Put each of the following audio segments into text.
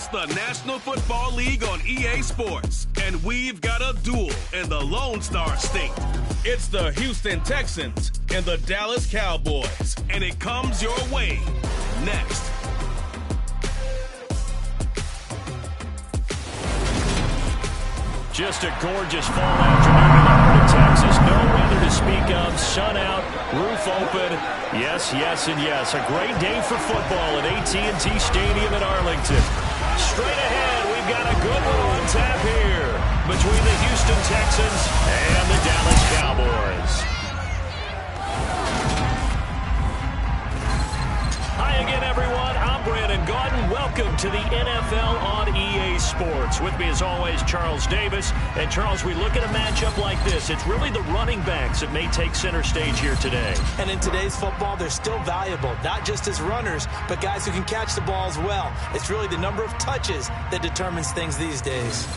It's the National Football League on EA Sports, and we've got a duel in the Lone Star State. It's the Houston Texans and the Dallas Cowboys, and it comes your way next. Just a gorgeous fall afternoon in the heart of Texas. No weather to speak of. Sun out, roof open. Yes, yes, and yes. A great day for football at AT&T Stadium in Arlington. Straight ahead, we've got a good one on tap here between the Houston Texans and the Dallas Cowboys. Hi again, everyone. I'm Brandon Gaudin. Welcome to the NFL on EA Sports. With me, as always, Charles Davis. And, Charles, we look at a matchup like this. It's really the running backs that may take center stage here today. And in today's football, they're still valuable, not just as runners, but guys who can catch the ball as well. It's really the number of touches that determines things these days.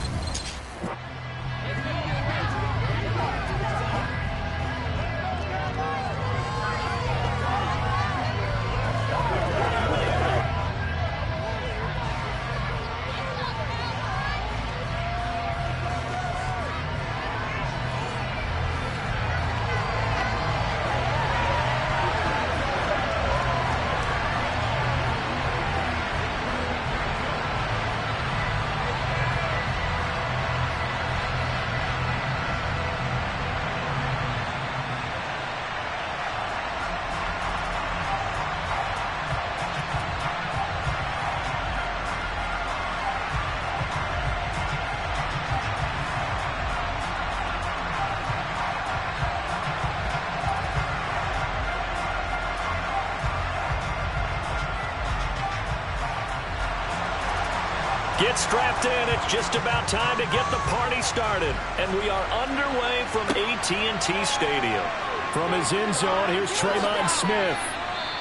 Get strapped in. It's just about time to get the party started. And we are underway from AT&T Stadium. From his end zone, here's Tremon Smith.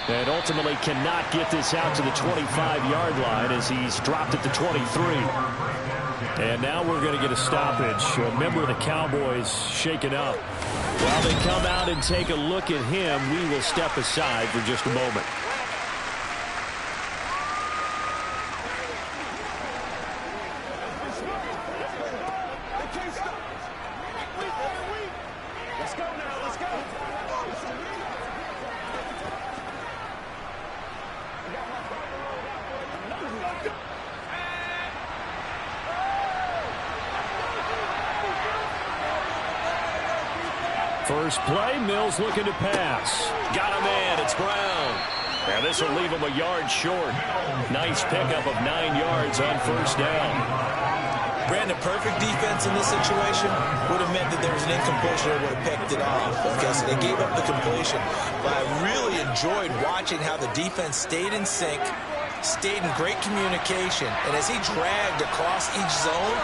And ultimately cannot get this out to the 25-yard line as he's dropped at the 23. And now we're going to get a stoppage. A member of the Cowboys shaken up. While they come out and take a look at him, we will step aside for just a moment. First play, Mills looking to pass. Got a man, it's Brown. Now this will leave him a yard short. Nice pickup of 9 yards on first down. Brandon, perfect defense in this situation would have meant that there was an incompletion or would have picked it off. Okay, so they gave up the completion. But I really enjoyed watching how the defense stayed in sync, stayed in great communication. And as he dragged across each zone,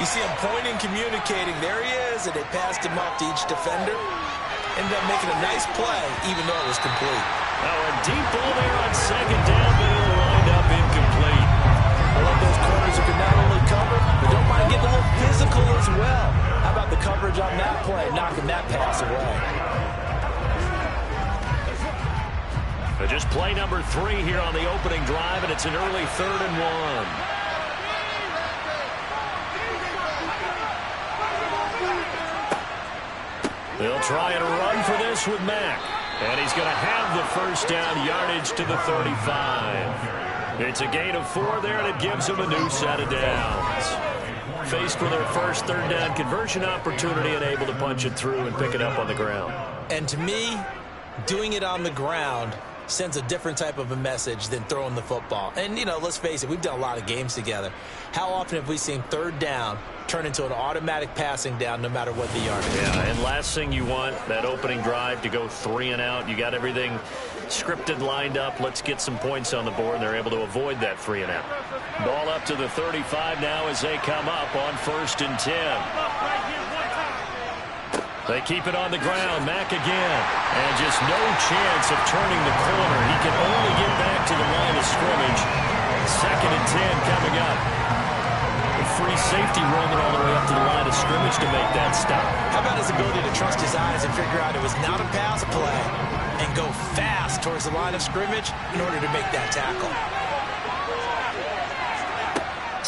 you see him pointing, communicating. There he is, and they passed him up to each defender. Ended up making a nice play, even though it was complete. Now a deep ball there on second down, but it'll wind up incomplete. I love those corners who can not only cover, but don't mind getting a little physical as well. How about the coverage on that play, knocking that pass away? But just play number 3 here on the opening drive, and it's an early 3rd and 1. They'll try and run for this with Mack. And he's going to have the first down, yardage to the 35. It's a gain of 4 there, and it gives them a new set of downs. Faced with their first 3rd down conversion opportunity and able to punch it through and pick it up on the ground. And to me, doing it on the ground sends a different type of a message than throwing the football. And, you know, let's face it, we've done a lot of games together. How often have we seen 3rd down turn into an automatic passing down no matter what the yardage is? Yeah, and last thing you want, that opening drive to go 3 and out. You got everything scripted, lined up. Let's get some points on the board, and they're able to avoid that 3 and out. Ball up to the 35 now as they come up on 1st and 10. They keep it on the ground. Mack again. And just no chance of turning the corner. He can only get back to the line of scrimmage. 2nd and 10 coming up. A free safety running all the way up to the line of scrimmage to make that stop. How about his ability to trust his eyes and figure out it was not a pass play and go fast towards the line of scrimmage in order to make that tackle?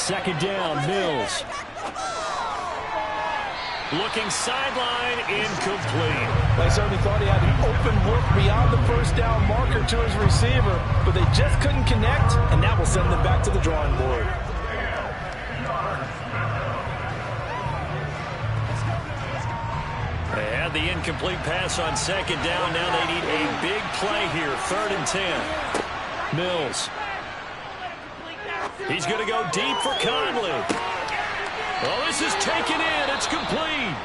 second down, Mills. Looking sideline, incomplete. They certainly thought he had an open look beyond the first down marker to his receiver, but they just couldn't connect, and that will send them back to the drawing board. They had the incomplete pass on second down. Now they need a big play here, 3rd and 10. Mills. He's going to go deep for Conley. Well, this is taken in. It's complete.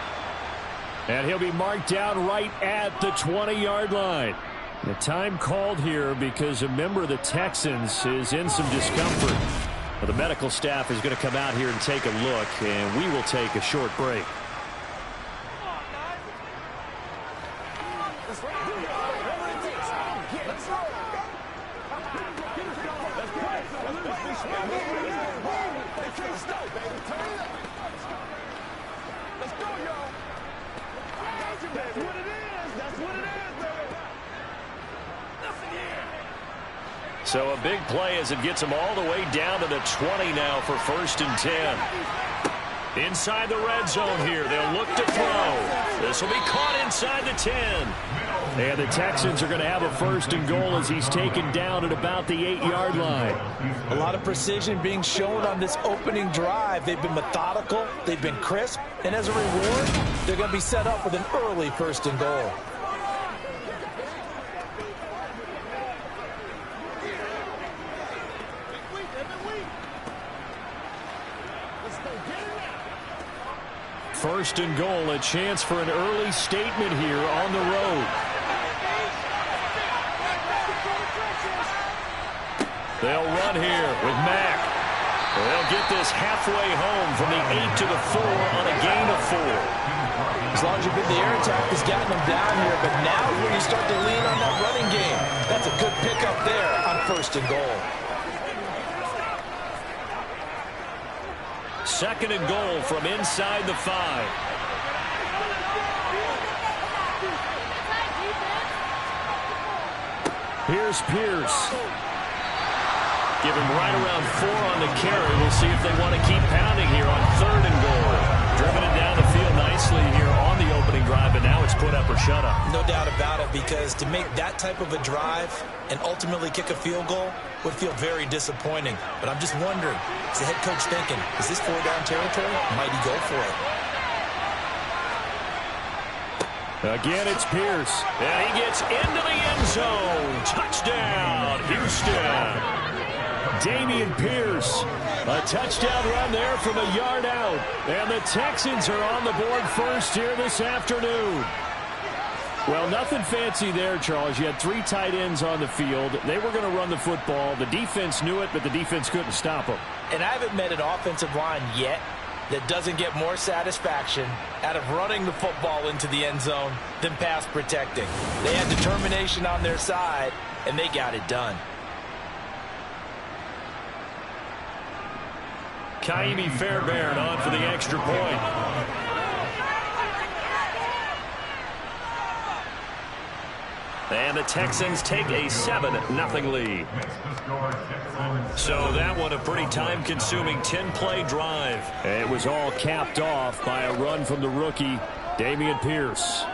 And he'll be marked down right at the 20-yard line. The time called here because a member of the Texans is in some discomfort. Well, the medical staff is going to come out here and take a look, and we will take a short break. So a big play as it gets them all the way down to the 20 now for 1st and 10. Inside the red zone here. They'll look to throw. This will be caught inside the 10. And the Texans are going to have a 1st and goal as he's taken down at about the 8-yard line. A lot of precision being shown on this opening drive. They've been methodical. They've been crisp. And as a reward, they're going to be set up with an early 1st and goal. First and goal, a chance for an early statement here on the road. They'll run here with Mack. They'll get this halfway home from the 8 to the 4 on a gain of 4. As long as the air attack has gotten them down here, but now when you start to lean on that running game, that's a good pickup there on 1st and goal. 2nd and goal from inside the 5. Here's Pierce. Give him right around 4 on the carry. We'll see if they want to keep pounding here on 3rd and goal. Driven it down the field nicely here on the opening drive, but now it's put up or shut up. No doubt about it, because to make that type of a drive and ultimately kick a field goal would feel very disappointing. But I'm just wondering, is the head coach thinking, is this 4-down territory? Might he go for it? Again, it's Pierce. And he gets into the end zone. Touchdown, Houston. Dameon Pierce. A touchdown run there from a yard out. And the Texans are on the board first here this afternoon. Well, nothing fancy there, Charles. You had 3 tight ends on the field. They were going to run the football. The defense knew it, but the defense couldn't stop them. And I haven't met an offensive line yet that doesn't get more satisfaction out of running the football into the end zone than pass protecting. They had determination on their side, and they got it done. Kaimi Fairbairn on for the extra point. And the Texans take a 7-0 lead. So that one a pretty time-consuming 10-play drive. It was all capped off by a run from the rookie, Dameon Pierce.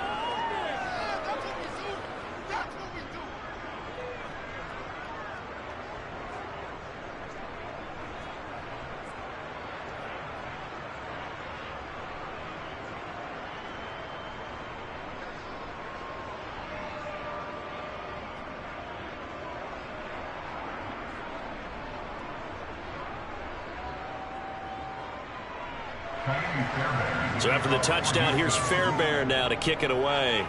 So after the touchdown, here's Fairbairn now to kick it away.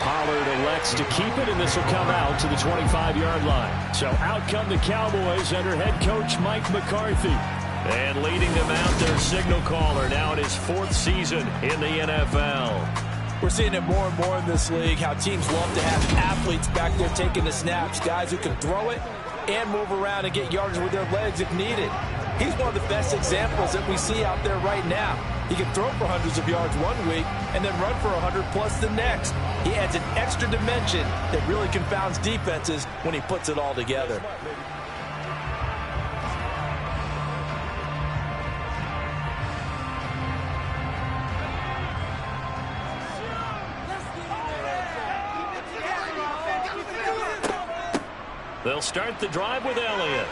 Pollard elects to keep it, and this will come out to the 25-yard line. So out come the Cowboys under head coach Mike McCarthy. And leading them out, their signal caller now in his 4th season in the NFL. We're seeing it more and more in this league, how teams love to have athletes back there taking the snaps, guys who can throw it and move around and get yardage with their legs if needed. He's one of the best examples that we see out there right now. He can throw for hundreds of yards one week and then run for 100+ the next. He adds an extra dimension that really confounds defenses when he puts it all together. They'll start the drive with Elliott.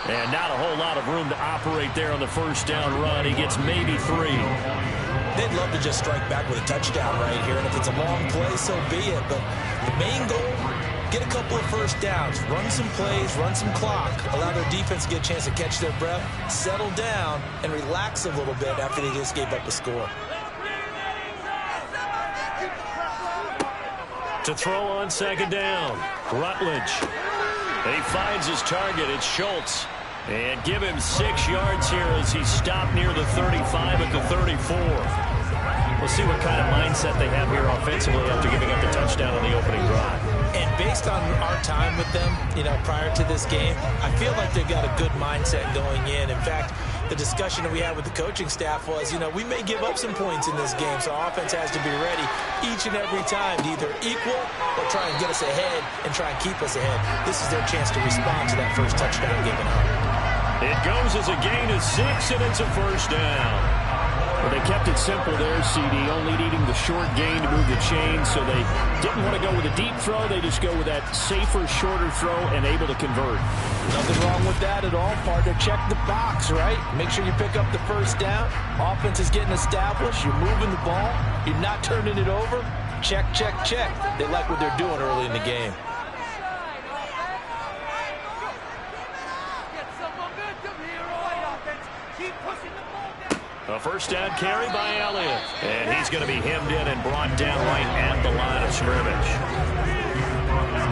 And not a whole lot of room to operate there on the first down run. He gets maybe 3. They'd love to just strike back with a touchdown right here, and if it's a long play, so be it. But the main goal, get a couple of first downs, run some plays, run some clock, allow their defense to get a chance to catch their breath, settle down, and relax a little bit after they just gave up a score. To throw on second down, Rutledge. He finds his target. It's Schultz. And give him 6 yards here as he stopped near the 35 at the 34. We'll see what kind of mindset they have here offensively after giving up the touchdown on the opening drive. And based on our time with them, prior to this game, I feel like they've got a good mindset going in. In fact, the discussion that we had with the coaching staff was, we may give up some points in this game, so our offense has to be ready each and every time to either equal or try and get us ahead and try and keep us ahead. This is their chance to respond to that first touchdown given up. It goes as a gain of 6, and it's a first down. Well, they kept it simple there, CD, only needing the short gain to move the chain, so they didn't want to go with a deep throw. They just go with that safer, shorter throw and able to convert. Nothing wrong with that at all. Partner, check the box, right? Make sure you pick up the first down. Offense is getting established. You're moving the ball. You're not turning it over. Check, check, check. They like what they're doing early in the game. A first down carry by Elliott. And he's going to be hemmed in and brought down right at the line of scrimmage.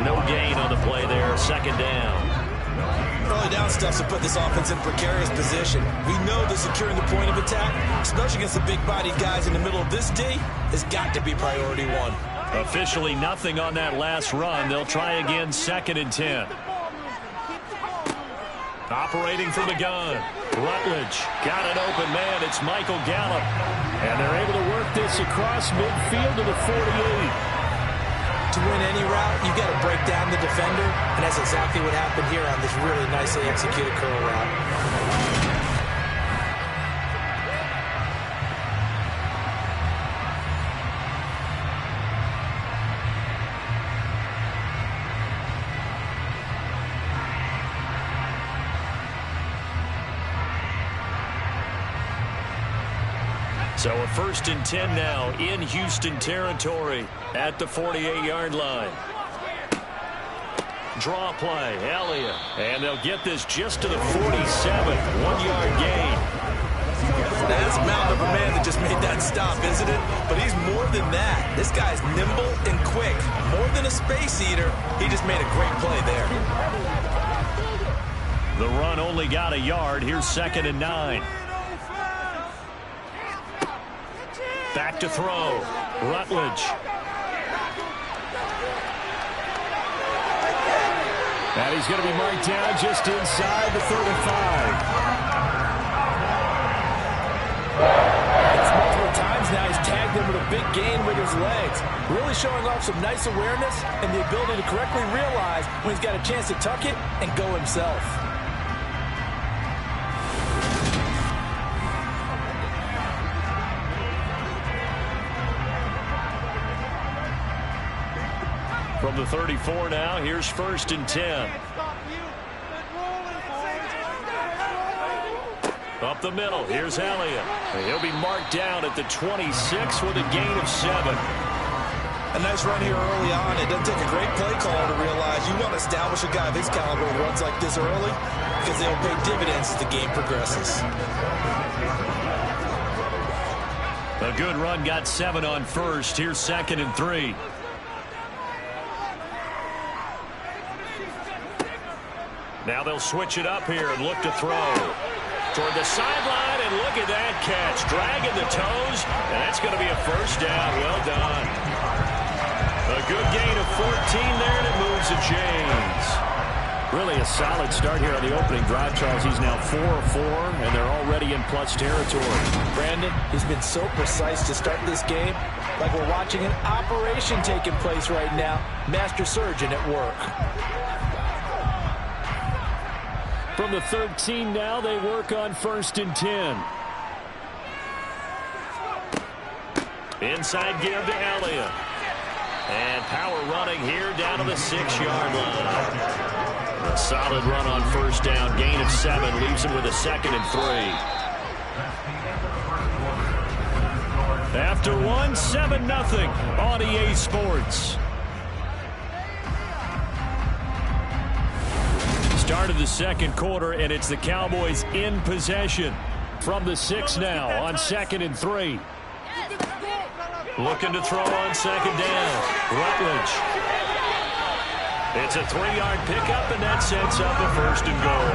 No gain on the play there. Second down. Early down stuff to put this offense in precarious position. We know that securing the point of attack, especially against the big-bodied guys in the middle of this D, has got to be priority 1. Officially nothing on that last run. They'll try again, 2nd and 10. Operating from the gun. Rutledge got an open man. It's Michael Gallup. And they're able to work this across midfield to the 48. To win any route, you've got to break down the defender, and that's exactly what happened here on this really nicely executed curl route. So a 1st and 10 now in Houston territory at the 48-yard line. Draw play, Elliott. And they'll get this just to the 47, 1-yard gain. That's a mountain of a man that just made that stop, isn't it? But he's more than that. This guy's nimble and quick. More than a space eater, he just made a great play there. The run only got a yard. Here's 2nd and 9. Back to throw. Rutledge. And he's going to be marked down just inside the 35. It's multiple times now he's tagged him with a big gain with his legs. Really showing off some nice awareness and the ability to correctly realize when he's got a chance to tuck it and go himself. From the 34 now, here's 1st and 10. Up the middle, here's Elliott. He'll be marked down at the 26 with a gain of 7. A nice run here early on. It doesn't take a great play caller to realize you want to establish a guy of his caliber who runs like this early because they'll pay dividends as the game progresses. A good run, got 7 on 1st. Here's 2nd and 3. Now they'll switch it up here and look to throw. Toward the sideline, and look at that catch. Dragging the toes, and that's going to be a first down. Well done. A good gain of 14 there, and it moves the chains. Really a solid start here on the opening drive, Charles. He's now 4 of 4, and they're already in plus territory. Brandon, he's been so precise to start this game, like we're watching an operation taking place right now. Master surgeon at work. From the 13 now, they work on 1st and 10. Inside give to Elliott. And power running here down to the 6-yard line. A solid run on 1st down. Gain of 7 leaves him with a 2nd and 3. After 1, 7-0 on EA Sports. Start of the 2nd quarter, and it's the Cowboys in possession. From the 6 now on 2nd and 3. Looking to throw on 2nd down. Rutledge. It's a 3-yard pickup, and that sets up a 1st and goal.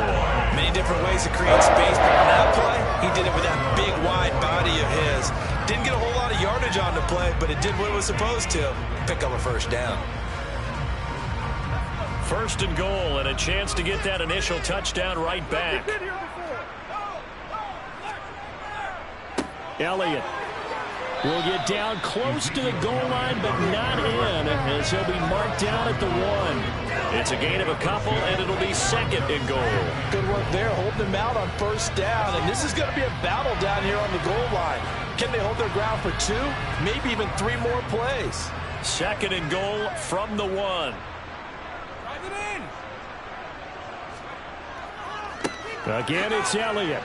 Many different ways to create space, but on that play, he did it with that big, wide body of his. Didn't get a whole lot of yardage on the play, but it did what it was supposed to. Pick up a 1st down. 1st and goal, and a chance to get that initial touchdown right back. Elliott will get down close to the goal line, but not in, as he'll be marked down at the 1. It's a gain of a couple, and it'll be 2nd and goal. Good work there, holding them out on 1st down, and this is going to be a battle down here on the goal line. Can they hold their ground for 2, maybe even 3 more plays? 2nd and goal from the 1. Again, it's Elliott.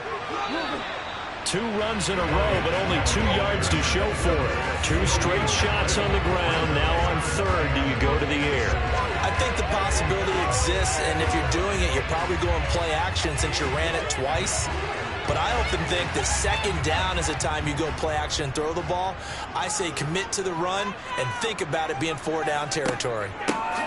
2 runs in a row, but only 2 yards to show for it. 2 straight shots on the ground. Now on 3rd, do you go to the air? I think the possibility exists, and if you're doing it, you're probably going play action since you ran it twice. But I often think that 2nd down is a time you go play action and throw the ball. I say commit to the run and think about it being 4-down territory.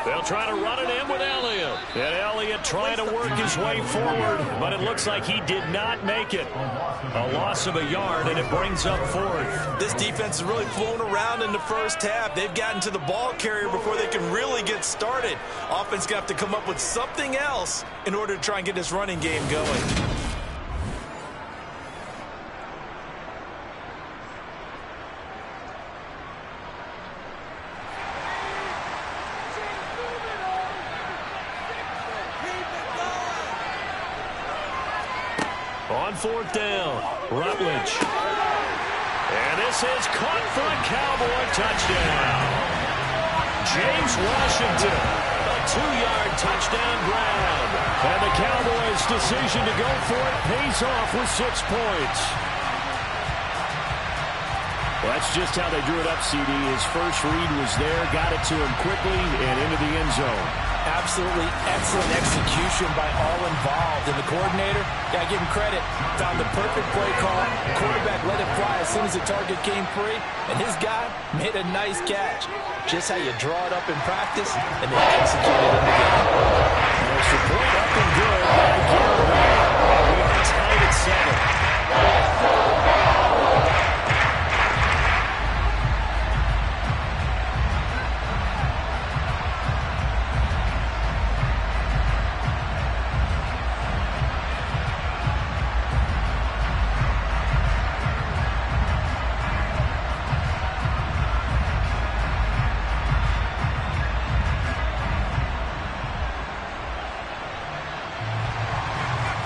They'll try to run it in with Elliott. And Elliott trying to work his way forward, but it looks like he did not make it. A loss of a yard, and it brings up 4th. This defense is really flown around in the 1st half. They've gotten to the ball carrier before they can really get started. Offense going to have to come up with something else in order to try and get this running game going. On 4th down, Rutledge. And this is caught for a Cowboy touchdown. James Washington, a 2-yard touchdown grab. And the Cowboys' decision to go for it pays off with 6 points. Well, that's just how they drew it up, CD. His first read was there, got it to him quickly, and into the end zone. Absolutely excellent execution by all involved. And the coordinator, gotta give him credit, found the perfect play call. The quarterback let it fly as soon as the target came free, and his guy made a nice catch. Just how you draw it up in practice, and then execute it in the game. Extra point up and good by Gilbert. And we are tied at 7.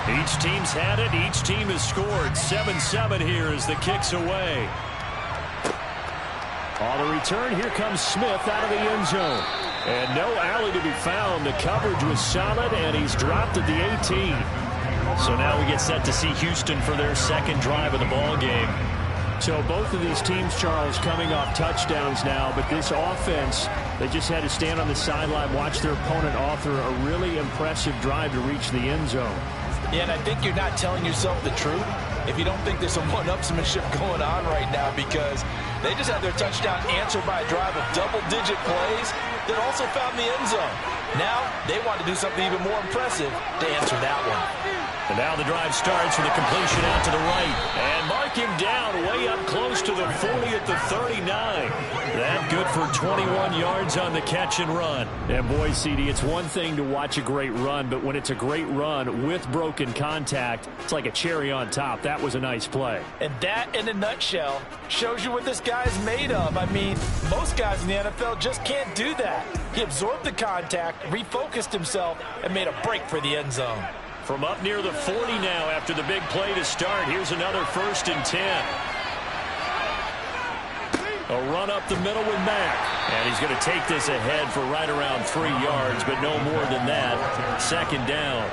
Each team's had it. Each team has scored. 7-7 here as the kick's away. On the return, here comes Smith out of the end zone. And no alley to be found. The coverage was solid, and he's dropped at the 18. So now we get set to see Houston for their 2nd drive of the ball game. So both of these teams, Charles, coming off touchdowns now, but this offense, they just had to stand on the sideline, watch their opponent author a really impressive drive to reach the end zone. Yeah, and I think you're not telling yourself the truth if you don't think there's some one-upsmanship going on right now, because they just had their touchdown answered by a drive of double-digit plays that also found the end zone. Now they want to do something even more impressive to answer that one. And now the drive starts with a completion out to the right. And mark him down way up close to the 40 at the 39. That good for 21 yards on the catch and run. And boy, CD, it's one thing to watch a great run, but when it's a great run with broken contact, it's like a cherry on top. That was a nice play. And that, in a nutshell, shows you what this guy's made of. I mean, most guys in the NFL just can't do that. He absorbed the contact, refocused himself, and made a break for the end zone. From up near the 40 now after the big play to start, here's another 1st and 10. A run up the middle with Mack. And he's going to take this ahead for right around 3 yards, but no more than that. 2nd down.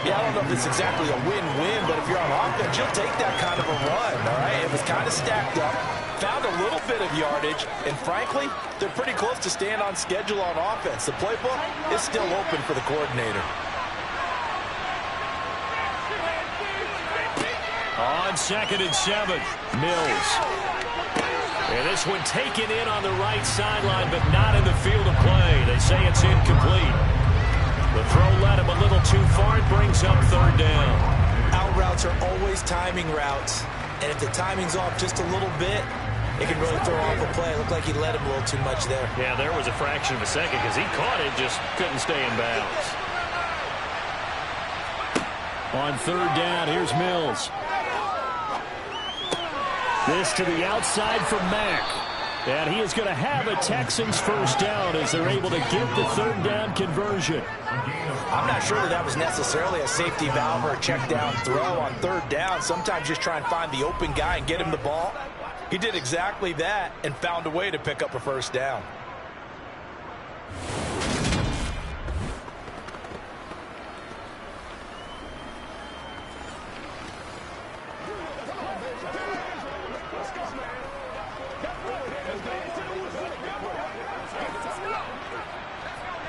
Yeah, I don't know if it's exactly a win-win, but if you're on offense, you'll take that kind of a run, all right? It was kind of stacked up, found a little bit of yardage, and frankly, they're pretty close to staying on schedule on offense. The playbook is still open for the coordinator. On 2nd and 7, Mills. And this one taken in on the right sideline, but not in the field of play. They say it's incomplete. The throw led him a little too far. It brings up 3rd down. Out routes are always timing routes, and if the timing's off just a little bit, it can really throw off a play. It looked like he let him a little too much there. Yeah, there was a fraction of a second because he caught it, just couldn't stay in bounds. On 3rd down, here's Mills. This to the outside from Mack. And he is going to have a Texans 1st down as they're able to get the 3rd down conversion. I'm not sure that was necessarily a safety valve or a check down throw on 3rd down. Sometimes just try and find the open guy and get him the ball. He did exactly that and found a way to pick up a 1st down.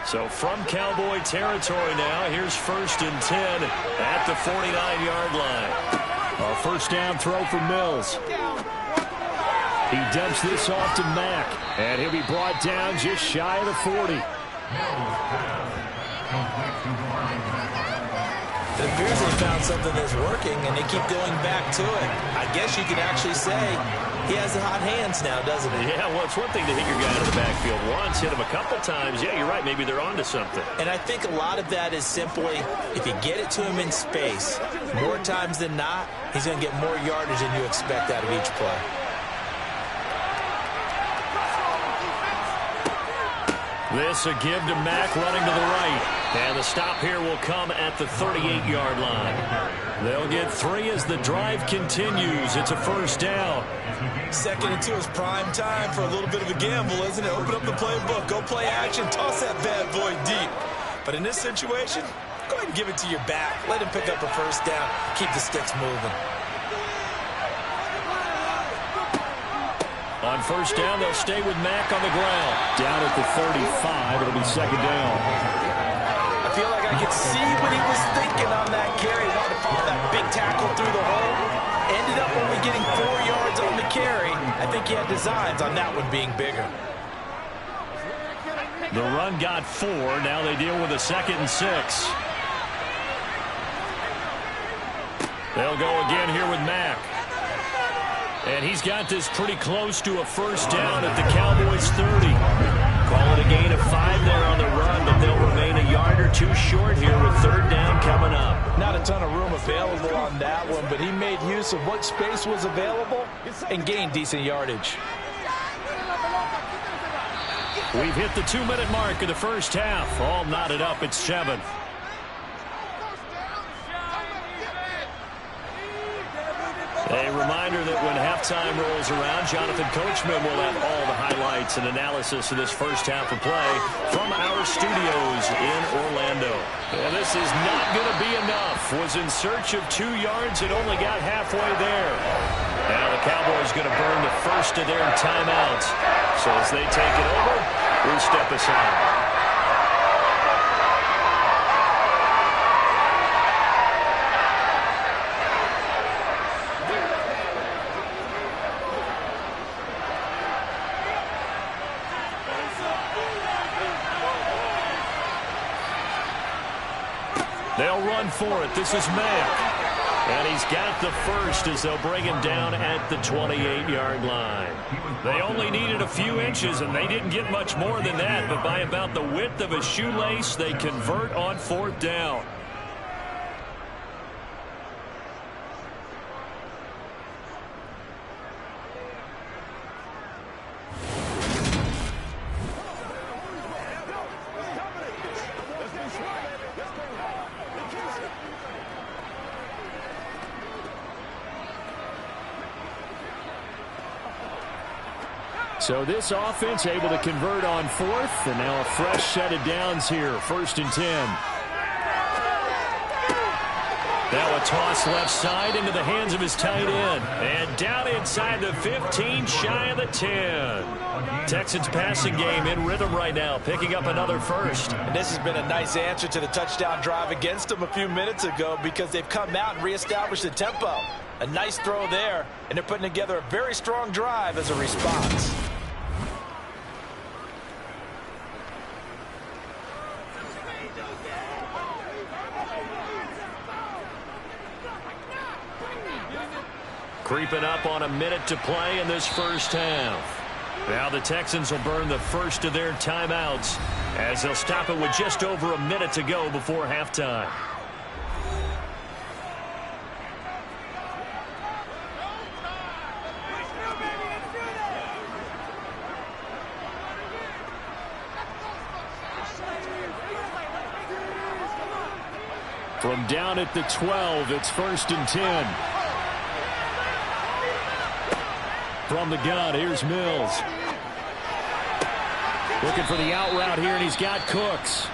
So from Cowboy territory now, here's 1st and 10 at the 49-yard line. A 1st down throw for Mills. He dumps this off to Mack, and he'll be brought down just shy of the 40. It appears they found something that's working, and they keep going back to it. I guess you could actually say he has the hot hands now, doesn't he? Yeah, well, it's one thing to hit your guy in the backfield once, hit him a couple times. Yeah, you're right. Maybe they're onto something. And I think a lot of that is simply if you get it to him in space, more times than not, he's going to get more yardage than you expect out of each play. This a give to Mack running to the right. And the stop here will come at the 38-yard line. They'll get 3 as the drive continues. It's a 1st down. 2nd and 2 is prime time for a little bit of a gamble, isn't it? Open up the playbook, go play action, toss that bad boy deep. But in this situation, go ahead and give it to your back. Let him pick up a 1st down. Keep the sticks moving. On 1st down, they'll stay with Mack on the ground. Down at the 35, it'll be 2nd down. I feel like I could see what he was thinking on that carry. Wanted to follow that big tackle through the hole. Ended up only getting 4 yards on the carry. I think he had designs on that one being bigger. The run got 4. Now they deal with a 2nd and 6. They'll go again here with Mack. And he's got this pretty close to a 1st down at the Cowboys 30. Call it a gain of 5 there on the run, but they'll remain a yard or 2 short here with 3rd down coming up. Not a ton of room available on that one, but he made use of what space was available and gained decent yardage. We've hit the 2-minute mark of the 1st half. All knotted up at 7. A reminder that when halftime rolls around, Jonathan Coachman will have all the highlights and analysis of this 1st half of play from our studios in Orlando. And this is not going to be enough. Was in search of 2 yards and only got halfway there. Now the Cowboys going to burn the first of their timeouts. So as they take it over, we step aside. They'll run for it. This is Mack. And he's got the first as they'll bring him down at the 28-yard line. They only needed a few inches, and they didn't get much more than that. But by about the width of a shoelace, they convert on 4th down. So this offense able to convert on 4th, and now a fresh set of downs here, 1st and 10. Now a toss left side into the hands of his tight end. And down inside the 15, shy of the 10. Texans passing game in rhythm right now, picking up another first. And this has been a nice answer to the touchdown drive against them a few minutes ago because they've come out and reestablished the tempo. A nice throw there, and they're putting together a very strong drive as a response. Creeping up on a minute to play in this first half. Now the Texans will burn the first of their timeouts as they'll stop it with just over a minute to go before halftime. From down at the 12, it's 1st and 10. From the gun, here's Mills. Looking for the out route here, and he's got Cooks.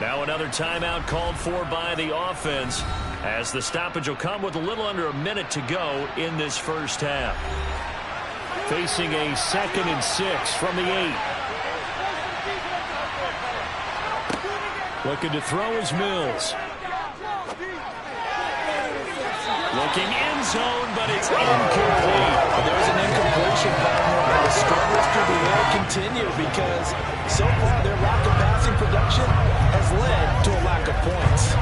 Now another timeout called for by the offense as the stoppage will come with a little under a minute to go in this first half. Facing a 2nd and 6 from the 8. Looking to throw is Mills. Looking end zone, but it's incomplete. There's an incompletion pattern. The struggles through the air continue because so far their lack of passing production has led to a lack of points.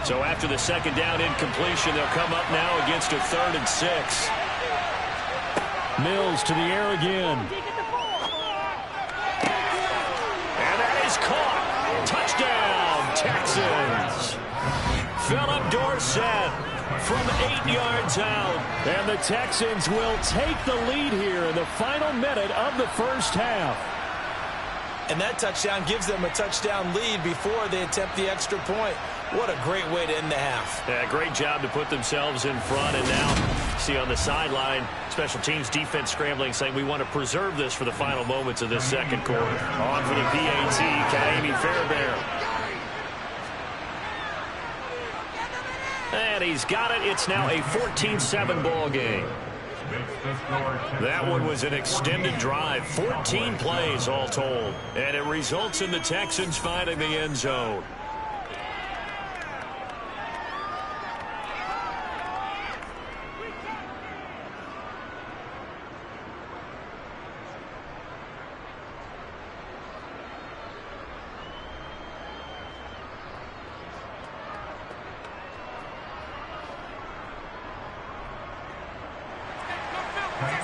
So after the 2nd down incompletion, they'll come up now against a 3rd and 6. Mills to the air again. Caught. Touchdown, Texans. Philip Dorsett from 8 yards out. And the Texans will take the lead here in the final minute of the first half. And that touchdown gives them a touchdown lead before they attempt the extra point. What a great way to end the half. Yeah, great job to put themselves in front. And now, see on the sideline, special teams defense scrambling, saying we want to preserve this for the final moments of this second quarter. On for the PAT, Kaimi Fairbairn. And he's got it. It's now a 14-7 ball game. That one was an extended drive, 14 plays all told. And it results in the Texans finding the end zone.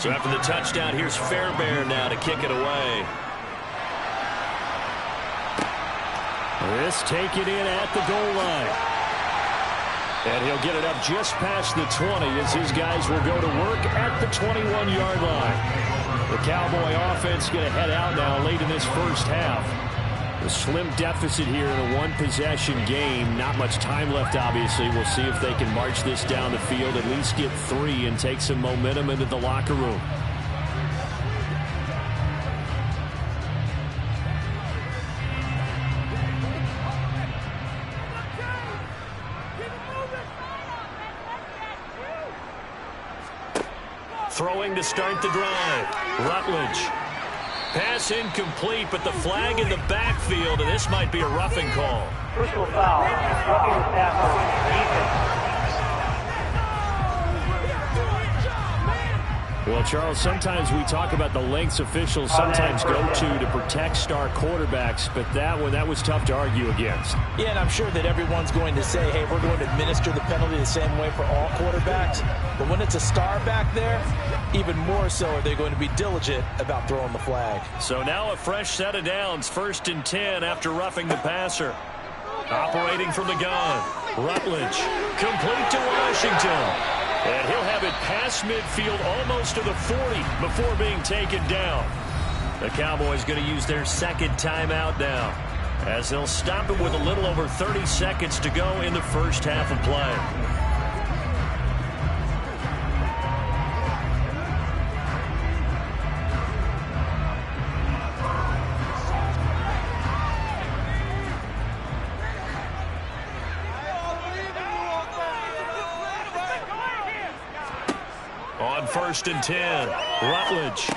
So after the touchdown, here's Fairbairn now to kick it away. This taken in at the goal line. And he'll get it up just past the 20 as his guys will go to work at the 21-yard line. The Cowboy offense going to head out now late in this first half. A slim deficit here in a one-possession game. Not much time left, obviously. We'll see if they can march this down the field, at least get 3 and take some momentum into the locker room. Throwing to start the drive. Rutledge. Pass incomplete, but the flag in the backfield, and this might be a roughing call. Personal foul. Roughing the passer. Well, Charles, sometimes we talk about the lengths officials sometimes go to protect star quarterbacks, but that was tough to argue against. Yeah, and I'm sure that everyone's going to say, hey, we're going to administer the penalty the same way for all quarterbacks. But when it's a star back there, even more so are they going to be diligent about throwing the flag. So now a fresh set of downs, 1st and 10 after roughing the passer. Operating from the gun, Rutledge, complete to Washington. And he'll have it past midfield almost to the 40 before being taken down. The Cowboys going to use their second timeout now, as they'll stop it with a little over 30 seconds to go in the first half of play. On 1st and 10, Rutledge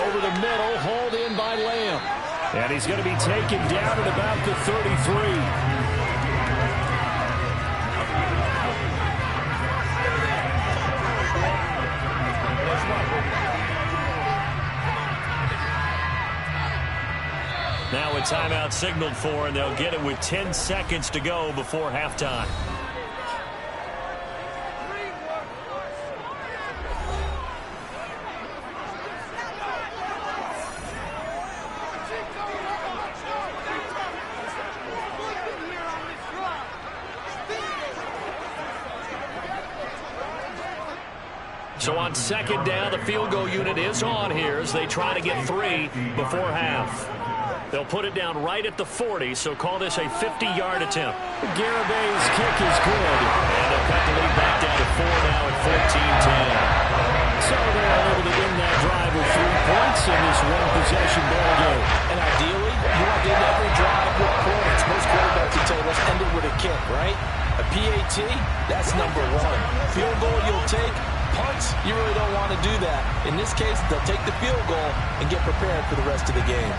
over the middle, hauled in by Lamb. And he's going to be taken down at about the 33. Now a timeout signaled for, and they'll get it with 10 seconds to go before halftime. So on 2nd down, the field goal unit is on here as they try to get 3 before half. They'll put it down right at the 40, so call this a 50-yard attempt. Garibay's kick is good. And they'll cut the lead back down to 4 now at 14-10. So they're able to end that drive with 3 points in this one-possession ball game. And ideally, you want to end every drive with points. Most quarterbacks would tell us end it with a kick, right? A PAT, that's number 1. Field goal you'll take. Punts, you really don't want to do that. In this case, they'll take the field goal and get prepared for the rest of the game.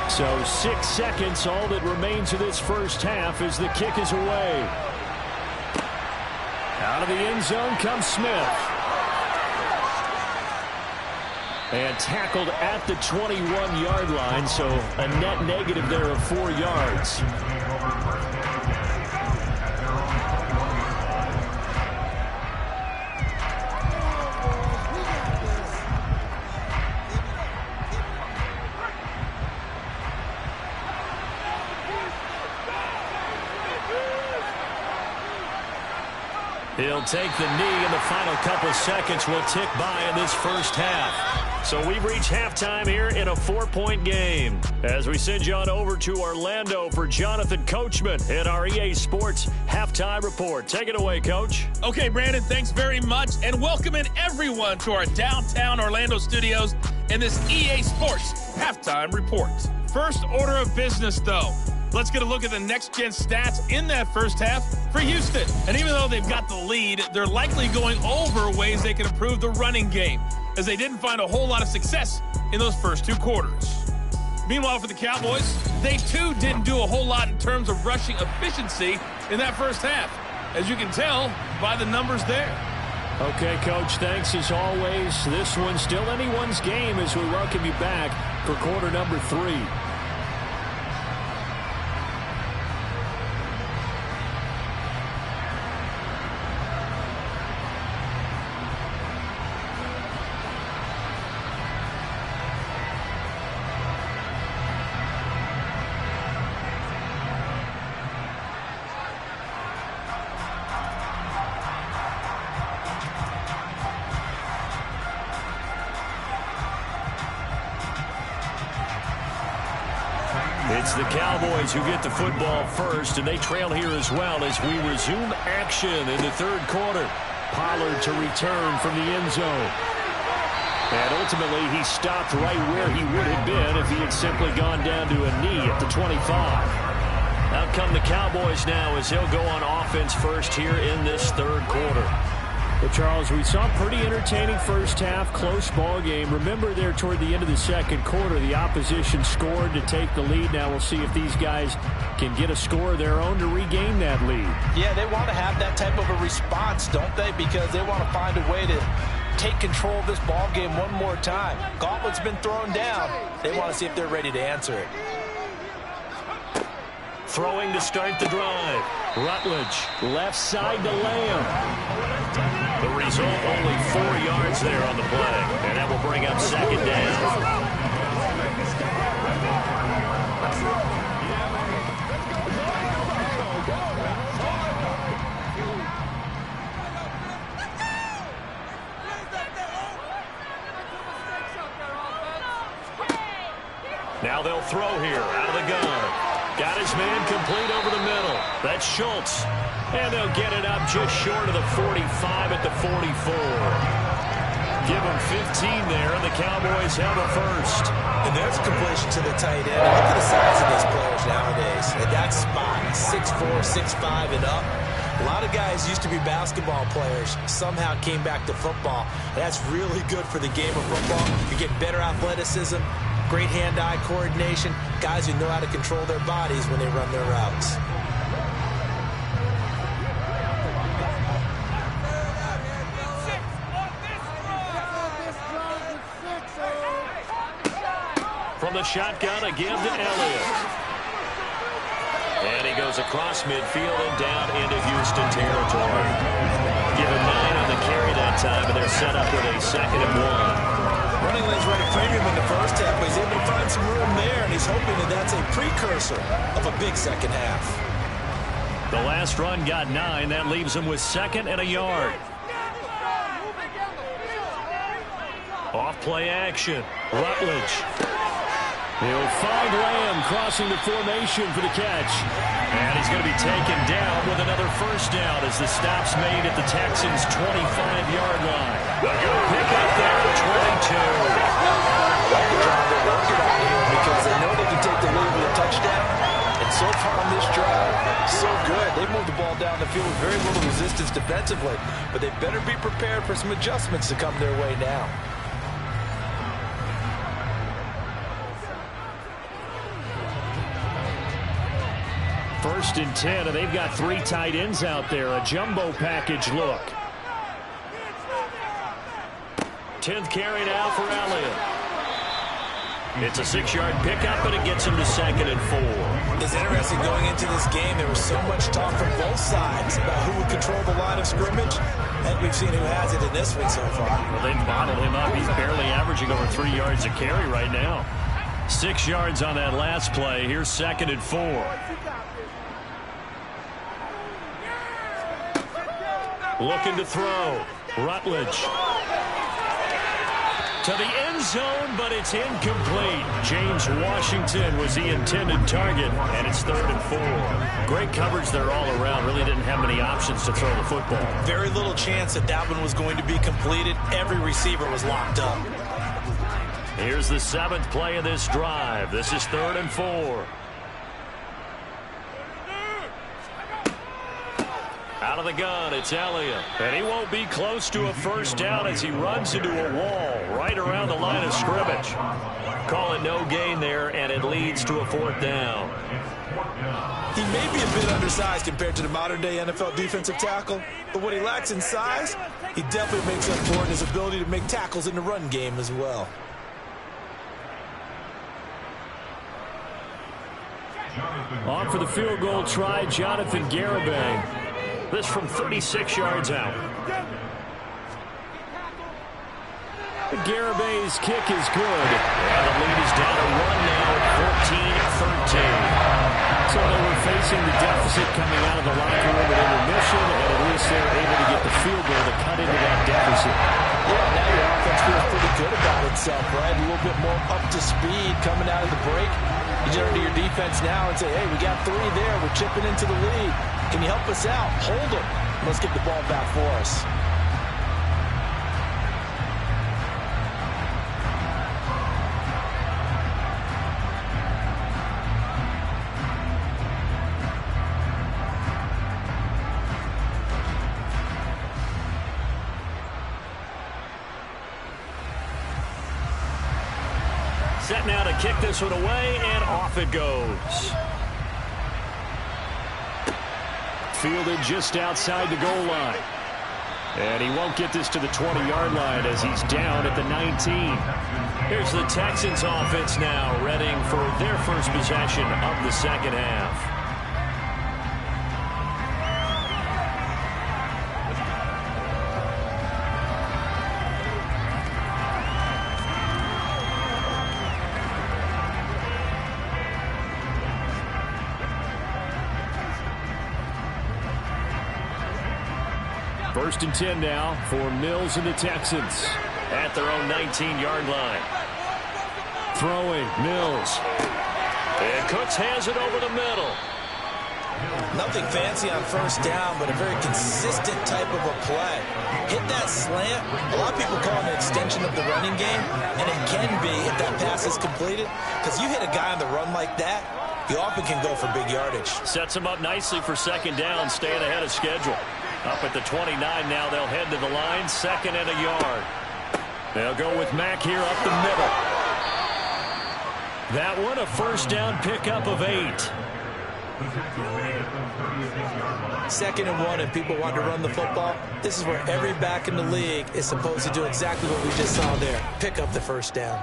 So 6 seconds, all that remains of this first half as the kick is away. Out of the end zone comes Smith. And tackled at the 21-yard line, so a net negative there of 4 yards. He'll take the knee, and the final couple seconds will tick by in this first half. So we've reached halftime here in a 4-point game. As we send you on over to Orlando for Jonathan Coachman in our EA Sports Halftime Report. Take it away, Coach. Okay, Brandon, thanks very much. And welcoming everyone to our downtown Orlando studios in this EA Sports Halftime Report. First order of business, though. Let's get a look at the next-gen stats in that first half for Houston. And even though they've got the lead, they're likely going over ways they can improve the running game, as they didn't find a whole lot of success in those first 2 quarters. Meanwhile, for the Cowboys, they too didn't do a whole lot in terms of rushing efficiency in that first half, as you can tell by the numbers there. Okay, Coach, thanks as always. This one's still anyone's game as we welcome you back for quarter number 3. It's the Cowboys who get the football first, and they trail here as well as we resume action in the 3rd quarter. Pollard to return from the end zone. And ultimately, he stopped right where he would have been if he had simply gone down to a knee at the 25. Out come the Cowboys now as he'll go on offense first here in this third quarter. Well, Charles, we saw a pretty entertaining first half, close ball game. Remember there toward the end of the second quarter, the opposition scored to take the lead. Now we'll see if these guys can get a score of their own to regain that lead. Yeah, they want to have that type of a response, don't they? Because they want to find a way to take control of this ball game one more time. Gauntlet's been thrown down. They want to see if they're ready to answer it. Throwing to start the drive. Rutledge, left side to Lamb. The result, only 4 yards there on the play. And that will bring up second down. Now they'll throw here out of the gun. Got his man complete over the middle. That's Schultz. And they'll get it up just short of the 45 at the 44. Give them 15 there, and the Cowboys have a first. And there's a completion to the tight end. Look at the size of these players nowadays. At that spot, 6'4", 6'5", and up. A lot of guys used to be basketball players, somehow came back to football. That's really good for the game of football. You get better athleticism, great hand-eye coordination, guys who know how to control their bodies when they run their routes. From the shotgun, again to Elliott. And he goes across midfield and down into Houston territory. Give him 9 on the carry that time, and they're set up with a 2nd and 1. Running lanes right at premium in the first half, but he's able to find some room there, and he's hoping that that's a precursor of a big second half. The last run got 9. That leaves him with 2nd and a yard. Off play action. Rutledge. He'll find Lamb crossing the formation for the catch. And he's going to be taken down with another first down as the stop's made at the Texans' 25-yard line. A good pick up there at 22. They're working on here because they know they can take the lead with a touchdown. And so far on this drive, so good. They moved the ball down the field with very little resistance defensively. But they better be prepared for some adjustments to come their way now. First and 10, and they've got 3 tight ends out there. A jumbo package look. 10th carry now for Elliott. It's a 6-yard pickup, but it gets him to 2nd and 4. It's interesting going into this game. There was so much talk from both sides about who would control the line of scrimmage. And we've seen who has it in this one so far. Well, they've bottled him up. He's barely averaging over 3 yards a carry right now. 6 yards on that last play. Here's 2nd and 4. Looking to throw. Rutledge. To the end zone, but it's incomplete. James Washington was the intended target, and it's 3rd and 4. Great coverage there all around. Really didn't have many options to throw the football. Very little chance that that one was going to be completed. Every receiver was locked up. Here's the 7th play of this drive. This is 3rd and 4. Out of the gun, it's Elliott. And he won't be close to a first down as he runs into a wall right around the line of scrimmage. Call it no gain there, and it leads to a 4th down. He may be a bit undersized compared to the modern-day NFL defensive tackle, but what he lacks in size, he definitely makes up for in his ability to make tackles in the run game as well. On for the field goal try, Jonathan Garibay. This from 36 yards out. Garibay's kick is good. And the lead is down to 1 now at 14-13. So they were facing the deficit coming out of the locker room at intermission, and at least they're able to get the field goal to cut into that deficit. Yeah, now your offense feels pretty good about itself, right? A little bit more up to speed coming out of the break. You turn to your defense now and say, hey, we got 3 there. We're chipping into the lead. Can you help us out? Hold them. Let's get the ball back for us. set now to kick this one away, and off it goes. Fielded just outside the goal line. And he won't get this to the 20-yard line as he's down at the 19. Here's the Texans offense now, readying for their first possession of the second half. First and 10 now for Mills and the Texans at their own 19-yard line. Throwing, Mills. And Cooks has it over the middle. Nothing fancy on first down, but a very consistent type of a play. Hit that slant. A lot of people call it an extension of the running game, and it can be if that pass is completed, because you hit a guy on the run like that, he often can go for big yardage. Sets him up nicely for second down, staying ahead of schedule. Up at the 29 now, they'll head to the line, 2nd and a yard. They'll go with Mack here up the middle. That one, a first down pickup of 8. 2nd and 1, and people want to run the football. This is where every back in the league is supposed to do exactly what we just saw there. Pick up the first down.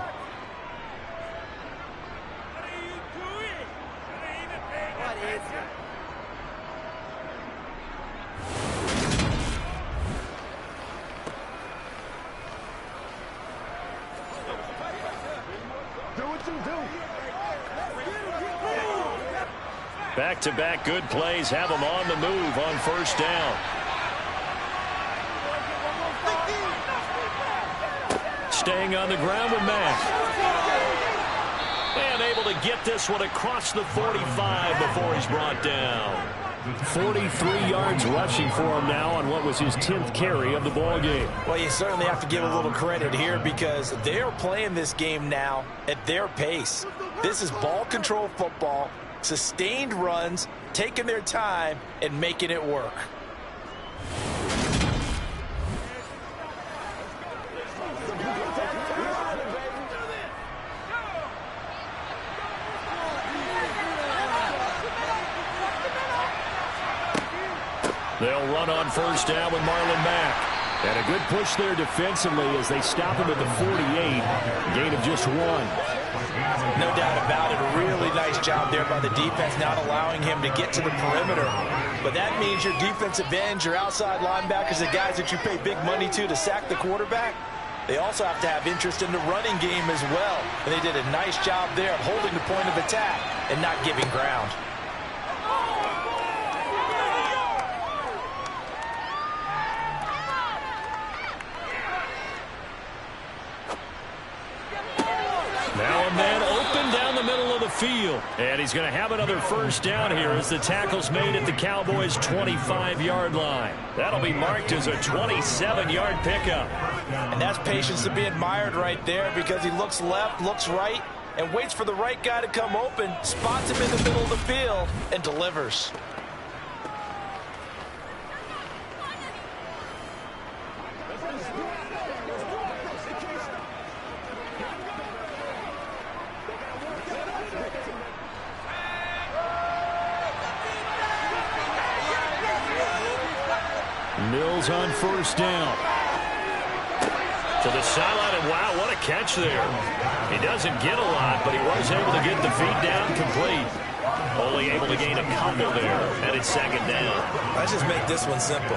Back-to-back good plays have them on the move on first down. Staying on the ground with Mack. And able to get this one across the 45 before he's brought down. 43 yards rushing for him now on what was his 10th carry of the ball game. Well, you certainly have to give a little credit here because they're playing this game now at their pace. This is ball control football. Sustained runs, taking their time, and making it work. They'll run on first down with Marlon Mack. And a good push there defensively as they stop him at the 48. Gain of just 1. No doubt about it. A really nice job there by the defense, not allowing him to get to the perimeter. But that means your defensive ends, your outside linebackers, the guys that you pay big money to sack the quarterback, they also have to have interest in the running game as well. And they did a nice job there of holding the point of attack and not giving ground. Now a man open down the middle of the field. And he's going to have another first down here as the tackle's made at the Cowboys' 25-yard line. That'll be marked as a 27-yard pickup. And that's patience to be admired right there because he looks left, looks right, and waits for the right guy to come open, spots him in the middle of the field, and delivers. Mills on first down. To the sideline, and wow, what a catch there. He doesn't get a lot, but he was able to get the feet down complete. Only able to gain a couple there, and it's second down. Let's just make this one simple.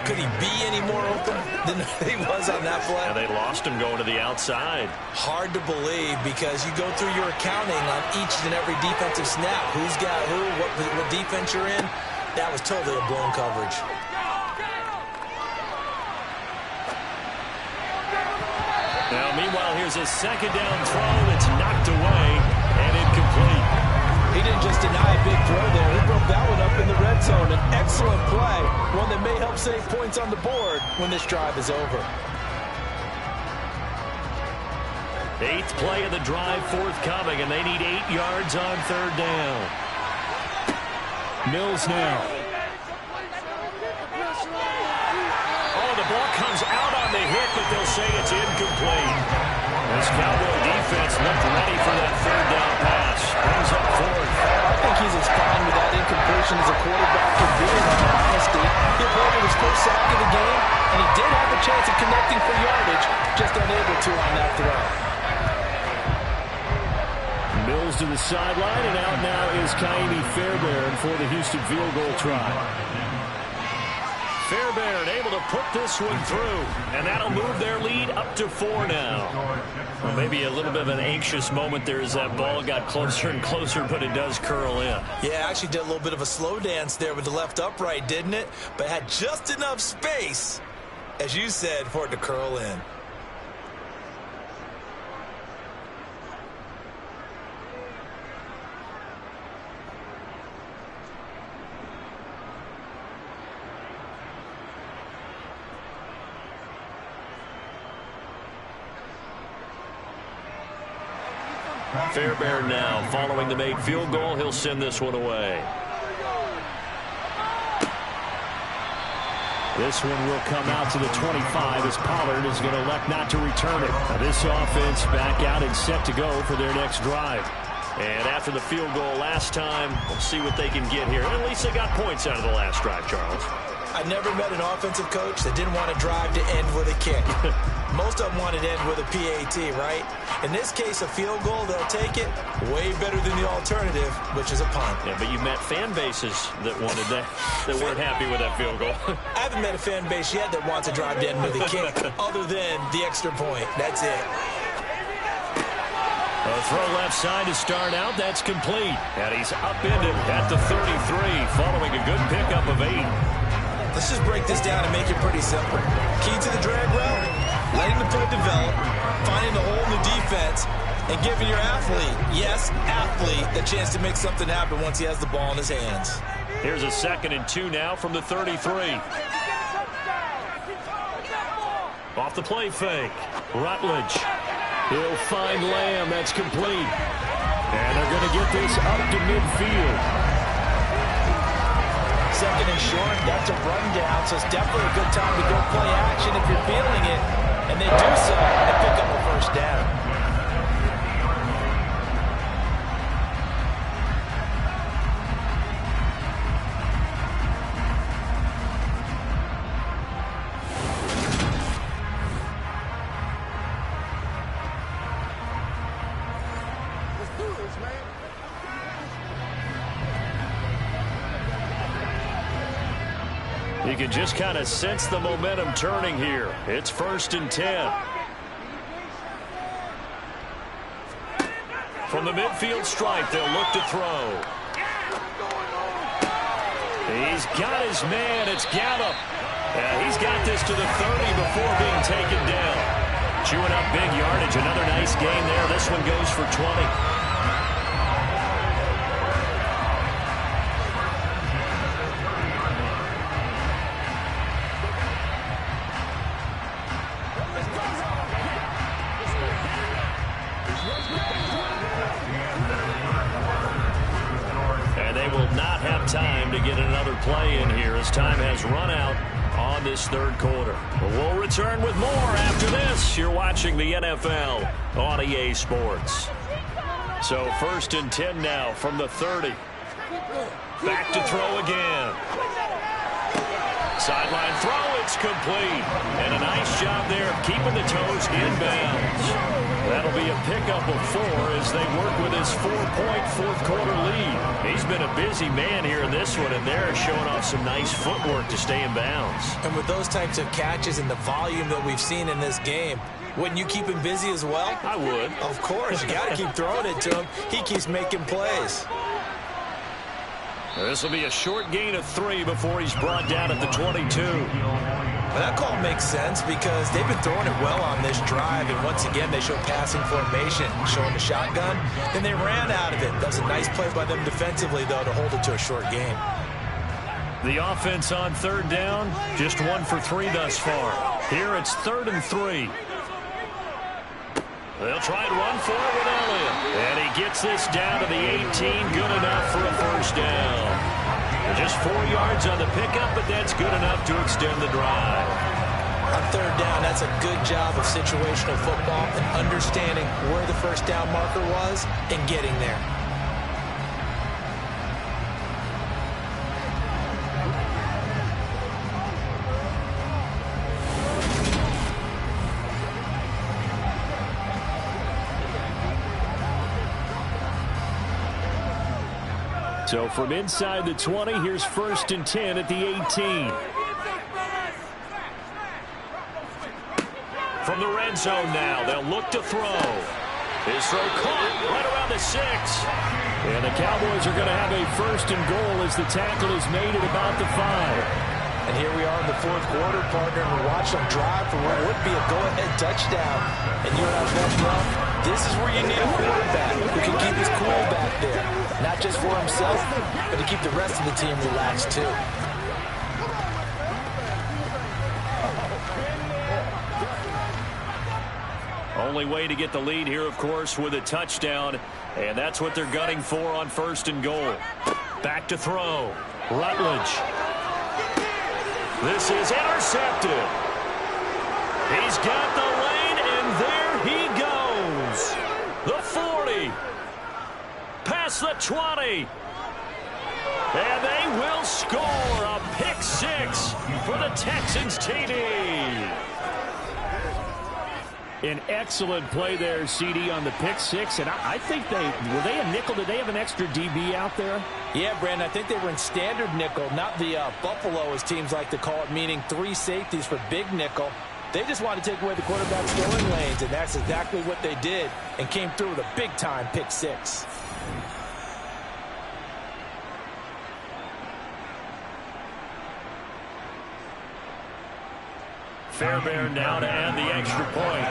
Could he be any more open than he was on that play? And they lost him going to the outside. Hard to believe because you go through your accounting on each and every defensive snap. Who's got who, what defense you're in. That was totally a blown coverage. Now, meanwhile, here's a second down throw that's knocked away and incomplete. He didn't just deny a big throw there. He broke that one up in the red zone. An excellent play, one that may help save points on the board when this drive is over. 8th play of the drive forthcoming, and they need 8 yards on third down. Mills now. Oh, the ball comes out on the hit, but they'll say it's incomplete. This Cowboy defense looked ready for that third down pass. Brings up fourth. I think he's as fine with that incompletion as a quarterback could be, in all honesty. He avoided his first sack of the game, and he did have a chance of connecting for yardage, just unable to on that throw. Mills to the sideline, and out now is Kaimi Fairbairn for the Houston field goal try. Fairbairn able to put this one through, and that'll move their lead up to 4 now. Well, maybe a little bit of an anxious moment there as that ball got closer and closer, but it does curl in. Yeah, actually did a little bit of a slow dance there with the left upright, didn't it? But had just enough space, as you said, for it to curl in. Fairbairn now following the made field goal. He'll send this one away. This one will come out to the 25 as Pollard is going to elect not to return it. Now this offense back out and set to go for their next drive. And after the field goal last time, we'll see what they can get here. At least they got points out of the last drive, Charles. I never met an offensive coach that didn't want to drive to end with a kick. Most of them wanted to end with a PAT, right? In this case, a field goal, they'll take it. Way better than the alternative, which is a punt. Yeah, but you met fan bases that wanted that weren't happy with that field goal. I haven't met a fan base yet that wants to drive to end with a kick other than the extra point. That's it. A throw left side to start out. That's complete. And he's upended at the 33 following a good pickup of 8. Let's just break this down and make it pretty simple. Key to the drag route, letting the play develop, finding the hole in the defense, and giving your athlete, yes, athlete, the chance to make something happen once he has the ball in his hands. Here's a 2nd and 2 now from the 33. Off the play fake. Rutledge. He'll find Lamb. That's complete. And they're going to get this up to midfield. 2nd and short, that's a rundown, so it's definitely a good time to go play action if you're feeling it. And they do so and pick up a first down. You can just kind of sense the momentum turning here. It's 1st and 10. From the midfield stripe, they'll look to throw. He's got his man. It's Gallup. He's got this to the 30 before being taken down. Chewing up big yardage. Another nice gain there. This one goes for 20. Time to get another play in here as time has run out on this 3rd quarter. We'll return with more after this. You're watching the NFL on EA Sports. So 1st and 10 now from the 30. Back to throw again. Sideline throw, it's complete. And a nice job there of keeping the toes inbounds. That'll be a pickup of 4 as they work with his 4-point 4th quarter lead. He's been a busy man here in this one, and they're showing off some nice footwork to stay in bounds. And with those types of catches and the volume that we've seen in this game, wouldn't you keep him busy as well? I would. Of course. You got to keep throwing it to him. He keeps making plays. This will be a short gain of 3 before he's brought down at the 22. Well, that call makes sense because they've been throwing it well on this drive, and once again they show passing formation, showing the shotgun. Then they ran out of it. That was a nice play by them defensively, though, to hold it to a short game. The offense on 3rd down, just 1 for 3 thus far. Here it's 3rd and 3. They'll try and run for it with Elliott. And he gets this down to the 18. Good enough for a first down. Just 4 yards on the pickup, but that's good enough to extend the drive. On third down, that's a good job of situational football and understanding where the first down marker was and getting there. So from inside the 20, here's 1st and 10 at the 18. From the red zone now, they'll look to throw. His throw caught right around the 6. And the Cowboys are going to have a 1st and goal as the tackle is made at about the 5. And here we are in the 4th quarter, partner, and we're watching them drive for what would be a go-ahead touchdown. And you're not backing up. This is where you need a quarterback who can keep his cool back there. Not just for himself, but to keep the rest of the team relaxed, too. Only way to get the lead here, of course, with a touchdown. And that's what they're gunning for on 1st and goal. Back to throw. Rutledge. This is intercepted. He's got the lane, and there he goes. The 40. Past the 20. And they will score a pick 6 for the Texans TD. An excellent play there, CD, on the pick 6. And I think were they a nickel? Did they have an extra DB out there? Yeah, Brandon, I think they were in standard nickel, not the Buffalo, as teams like to call it, meaning 3 safeties for big nickel. They just wanted to take away the quarterback's throwing lanes, and that's exactly what they did, and came through with a big-time pick 6. Fairbairn now to add the extra point.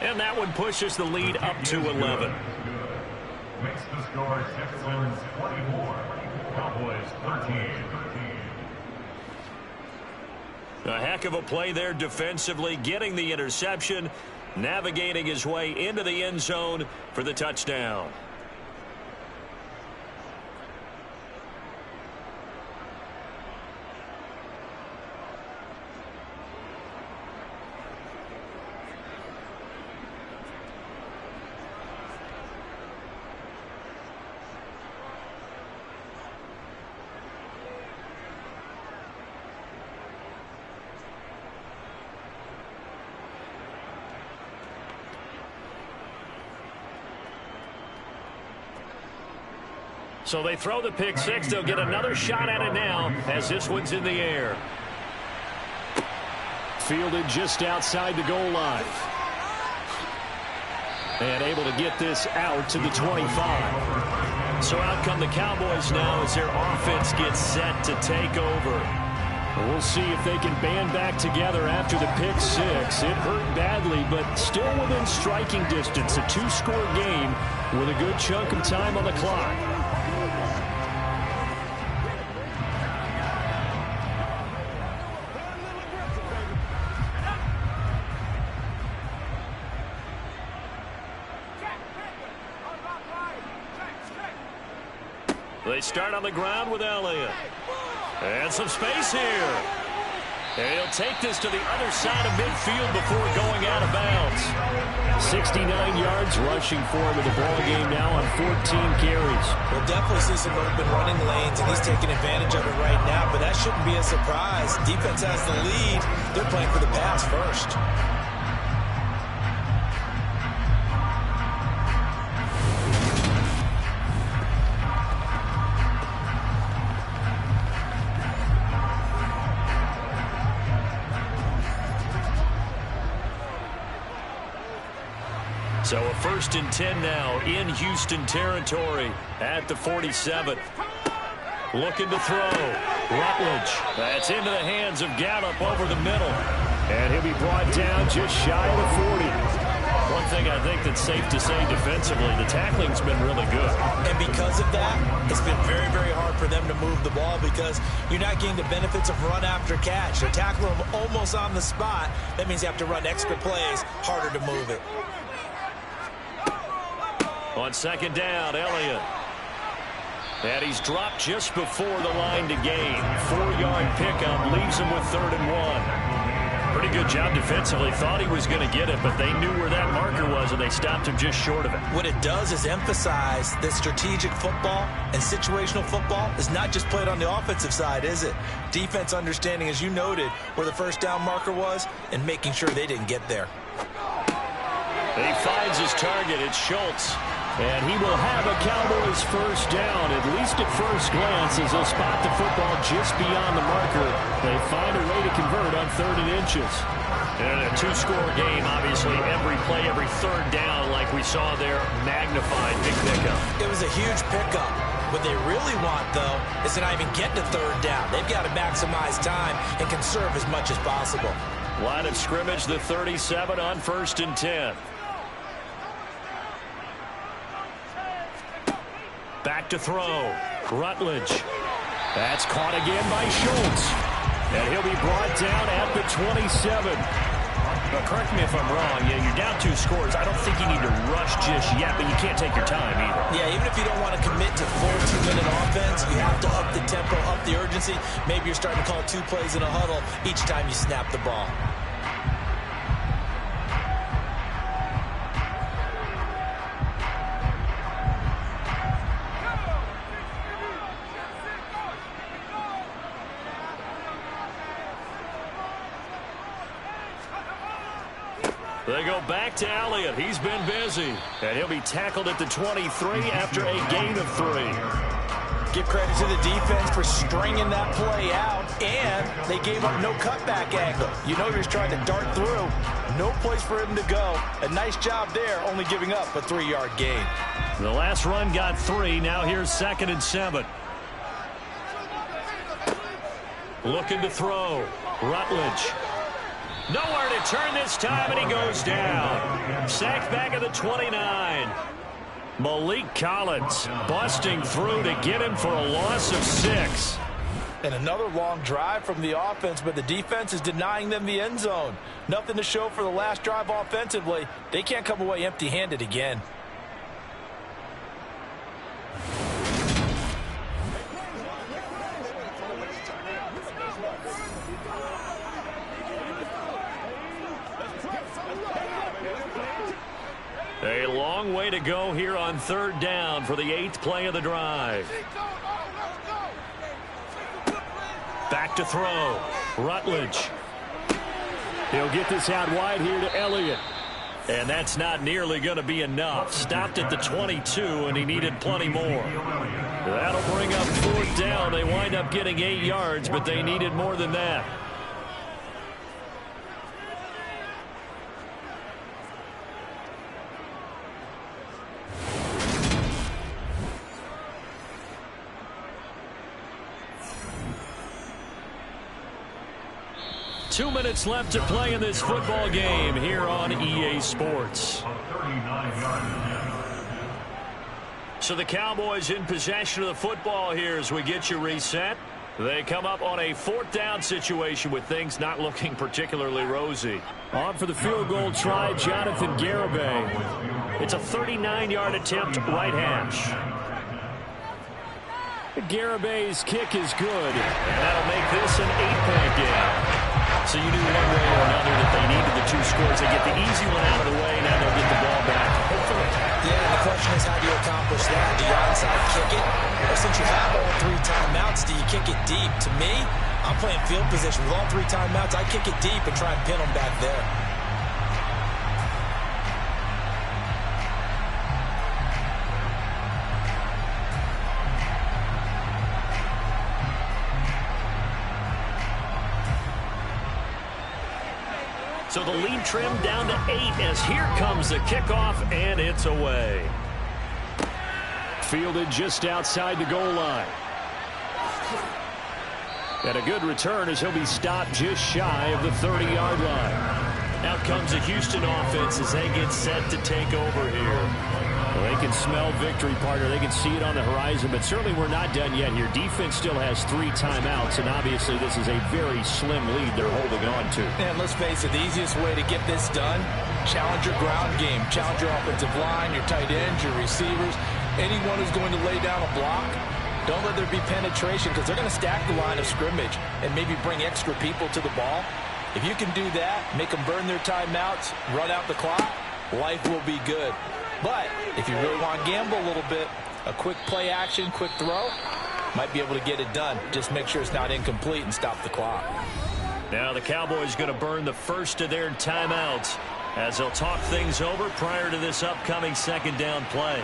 And that one pushes the lead up to 11. Makes the score Texans 24, Cowboys 13. A heck of a play there defensively, getting the interception, navigating his way into the end zone for the touchdown. So they throw the pick 6. They'll get another shot at it now as this one's in the air. Fielded just outside the goal line. And able to get this out to the 25. So out come the Cowboys now as their offense gets set to take over. We'll see if they can band back together after the pick 6. It hurt badly, but still within striking distance. A 2-score game with a good chunk of time on the clock. They start on the ground with Elliott. And some space here. And he'll take this to the other side of midfield before going out of bounds. 69 yards rushing for him in the ball game now on 14 carries. We'll definitely see some open running lanes, and he's taking advantage of it right now, but that shouldn't be a surprise. Defense has the lead. They're playing for the pass first. So a 1st and 10 now in Houston territory at the 47. Looking to throw. Rutledge. That's into the hands of Gallup over the middle. And he'll be brought down just shy of the 40. One thing I think that's safe to say defensively, the tackling's been really good. And because of that, it's been very, very hard for them to move the ball because you're not getting the benefits of run after catch. They're tackling them almost on the spot. That means you have to run extra plays, harder to move it. On 2nd down, Elliott. And he's dropped just before the line to gain. 4-yard pickup leaves him with 3rd and 1. Pretty good job defensively. Thought he was going to get it, but they knew where that marker was, and they stopped him just short of it. What it does is emphasize that strategic football and situational football is not just played on the offensive side, is it? Defense understanding, as you noted, where the first down marker was and making sure they didn't get there. He finds his target. It's Schultz. And he will have a Cowboys first down, at least at first glance, as they'll spot the football just beyond the marker. They find a way to convert on 3rd and inches. And a 2-score game, obviously, every play, every 3rd down, like we saw there, magnified. Big pickup. It was a huge pickup. What they really want, though, is to not even get to 3rd down. They've got to maximize time and conserve as much as possible. Line of scrimmage, the 37 on 1st and 10. Back to throw. Rutledge. That's caught again by Schultz. And he'll be brought down at the 27. But correct me if I'm wrong. Yeah, you're down 2 scores. I don't think you need to rush just yet, but you can't take your time either. Yeah, even if you don't want to commit to full 2-minute offense, you have to up the tempo, up the urgency. Maybe you're starting to call 2 plays in a huddle each time you snap the ball. They go back to Elliott. He's been busy. And he'll be tackled at the 23 after a gain of 3. Give credit to the defense for stringing that play out, and they gave up no cutback angle. You know he was trying to dart through. No place for him to go. A nice job there, only giving up a 3-yard gain. The last run got 3. Now here's 2nd and 7. Looking to throw. Rutledge. Nowhere to turn this time, and he goes down. Sacked back at the 29. Malik Collins busting through to get him for a loss of 6. And another long drive from the offense, but the defense is denying them the end zone. Nothing to show for the last drive offensively. They can't come away empty-handed again. A long way to go here on 3rd down for the 8th play of the drive. Back to throw. Rutledge. He'll get this out wide here to Elliott. And that's not nearly going to be enough. Stopped at the 22, and he needed plenty more. That'll bring up 4th down. They wind up getting 8 yards, but they needed more than that. Two minutes left to play in this football game here on EA Sports. So the Cowboys in possession of the football here as we get you reset. They come up on a 4th down situation with things not looking particularly rosy. On for the field goal try, Jonathan Garibay. It's a 39-yard attempt, right hash. Garibay's kick is good, and that'll make this an 8-point game. So you knew one way or another that they needed the 2 scores. They get the easy one out of the way. Now they'll get the ball back, hopefully. Yeah, and the question is, how do you accomplish that? Do you onside kick it? Or since you have all 3 timeouts, do you kick it deep? To me, I'm playing field position. With all 3 timeouts, I kick it deep and try and pin them back there. So the lead trimmed down to 8 as here comes the kickoff, and it's away. Fielded just outside the goal line. And a good return as he'll be stopped just shy of the 30-yard line. Out comes the Houston offense as they get set to take over here. Well, they can smell victory, partner. They can see it on the horizon, but certainly we're not done yet here. Defense still has 3 timeouts, and obviously this is a very slim lead they're holding on to. And let's face it, the easiest way to get this done, challenge your ground game. Challenge your offensive line, your tight ends, your receivers. Anyone who's going to lay down a block, Don't let there be penetration because they're going to stack the line of scrimmage and maybe bring extra people to the ball. If you can do that, make them burn their timeouts, run out the clock, life will be good. But if you really want to gamble a little bit, a quick play action, quick throw, might be able to get it done. Just make sure it's not incomplete and stop the clock. Now the Cowboys going to burn the first of their timeouts as they'll talk things over prior to this upcoming second down play.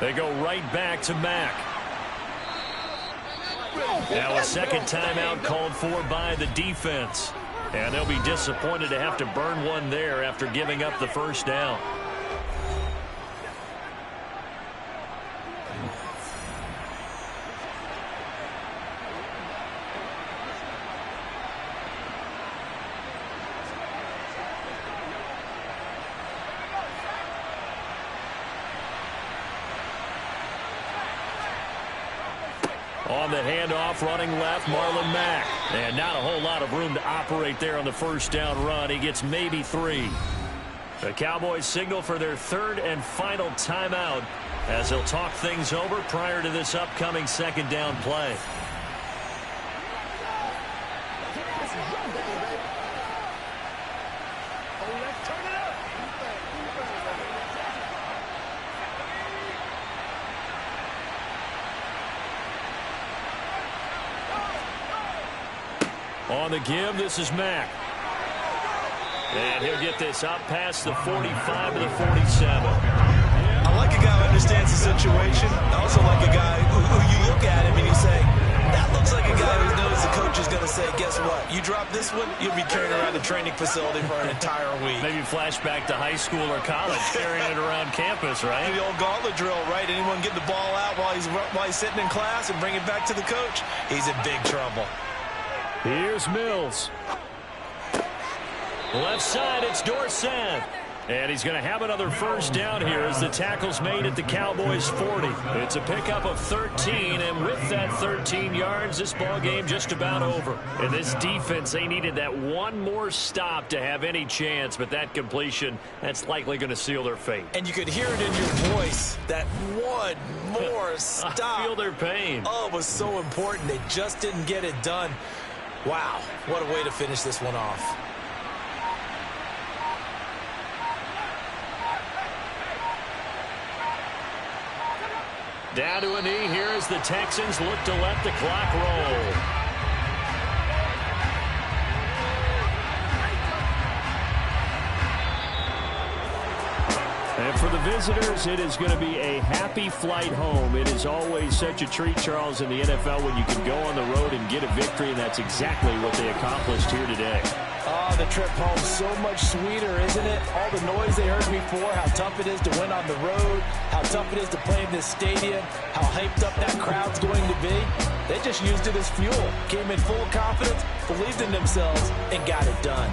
They go right back to Mack. Now a second timeout called for by the defense. And they'll be disappointed to have to burn one there after giving up the first down. On the handoff, running left, Marlon Mack. And not a whole lot of room to operate there on the first down run. He gets maybe 3. The Cowboys signal for their third and final timeout as they'll talk things over prior to this upcoming second down play. On the give, this is Mack. And he'll get this up past the 45 to the 47. I like a guy who understands the situation. I also like a guy who you look at him and you say, that looks like a guy who knows the coach is going to say, guess what? You drop this one, you'll be carrying around the training facility for an entire week. Maybe flashback to high school or college, carrying it around campus, right? The old gauntlet drill, right? Anyone get the ball out while he's sitting in class and bring it back to the coach? He's in big trouble. Here's Mills. Left side, it's Dorsett. And he's going to have another first down here as the tackle's made at the Cowboys' 40. It's a pickup of 13, and with that 13 yards, this ball game just about over. And this defense, they needed that one more stop to have any chance, but that completion, that's likely going to seal their fate. And you could hear it in your voice, that one more stop. I feel their pain. Oh, it was so important. They just didn't get it done. Wow, what a way to finish this one off. Down to a knee here as the Texans look to let the clock roll. And for the visitors, it is going to be a happy flight home. It is always such a treat, Charles, in the NFL when you can go on the road and get a victory, and that's exactly what they accomplished here today. Oh, the trip home so much sweeter, isn't it? All the noise they heard before, how tough it is to win on the road, how tough it is to play in this stadium, how hyped up that crowd's going to be. They just used it as fuel, came in full confidence, believed in themselves, and got it done.